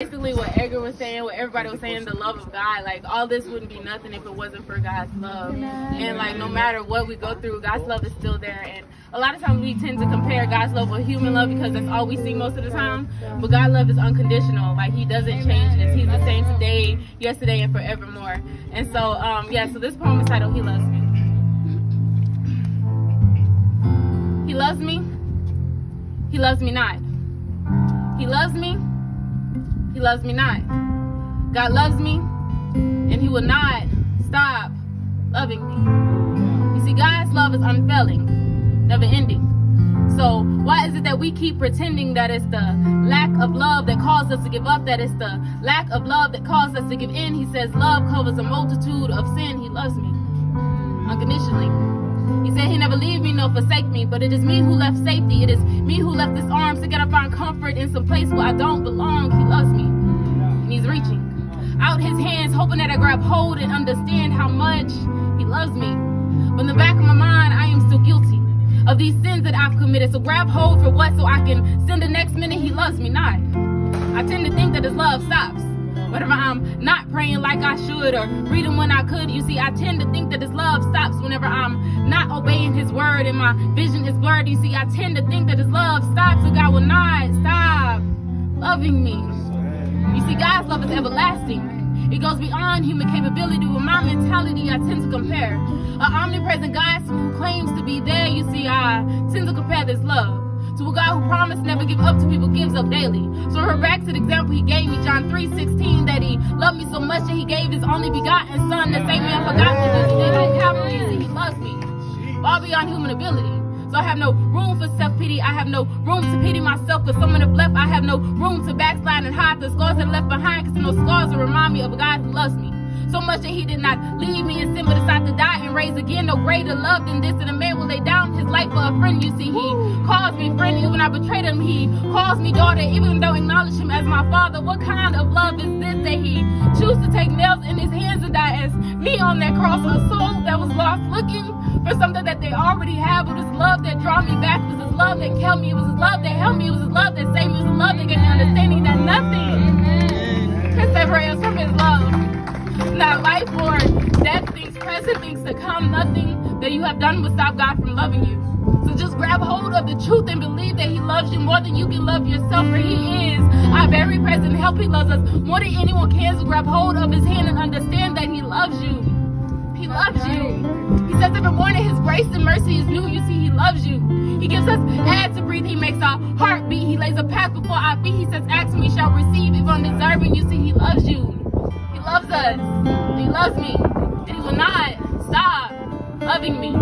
Basically what Edgar was saying, what everybody was saying, the love of God, like all this wouldn't be nothing if it wasn't for God's love. And like no matter what we go through, God's love is still there. And a lot of times we tend to compare God's love with human love because that's all we see most of the time. But God's love is unconditional. Like he doesn't change. He's the same today, yesterday, and forevermore. And so yeah, so this poem is titled He Loves Me. He loves me. He loves me not. He loves me. He loves me not. God loves me, and he will not stop loving me. You see, God's love is unfailing, never ending. So why is it that we keep pretending that it's the lack of love that caused us to give up, that it's the lack of love that caused us to give in? He says love covers a multitude of sin. He loves me unconditionally. He said he never leave me nor forsake me, but it is me who left safety. It is me who left his arms to get up find comfort in some place where I don't belong. He loves me, and he's reaching out his hands, hoping that I grab hold and understand how much he loves me. But in the back of my mind, I am still guilty of these sins that I've committed. So grab hold for what? So I can send the next minute he loves me not. I tend to think that his love stops whenever I'm not praying like I should or reading when I could. You see, I tend to think that his love stops whenever I'm not obeying his word and my vision is blurred. You see, I tend to think that his love stops, so God will not stop loving me. You see, God's love is everlasting. It goes beyond human capability. With my mentality, I tend to compare an omnipresent God who claims to be there. You see, I tend to compare this love to a God who promised never give up to people, gives up daily. So we're back to the example he gave me, John 3:16, that he loved me so much that he gave his only begotten son to save me. I forgot what he did on Calvary. See, he loves me far beyond human ability. So I have no room for self-pity. I have no room to pity myself because someone have left. I have no room to backslide and hide the scars that I left behind, because those scars will remind me of a God who loves me so much that he did not leave me in sin, but decided to die and raise again. No greater love than this, and a man will lay down his life for a friend. You see, he calls me friend even when I betrayed him. He calls me daughter even though I acknowledge him as my father. What kind of love is this that he chooses to take nails in his hands and die as me on that cross? A soul that was lost looking for something that they already have. It was his love that drew me back. It was his love that kept me. It was his love that helped me. It was his love that saved me. It was his love that gave me understanding that nothing can separate us from his love. Not life or death, things present, things to come, nothing that you have done will stop God from loving you. So just grab hold of the truth and believe that he loves you more than you can love yourself, for he is our very present help. He loves us more than anyone can. So grab hold of his hand and understand that he loves you. He loves you. He says every morning his grace and mercy is new. You see, he loves you. He gives us air to breathe. He makes our heart beat. He lays a path before our feet. He says, ask and we shall receive if undeserving. You see, he loves you. He loves us. He loves me. And he will not stop loving me.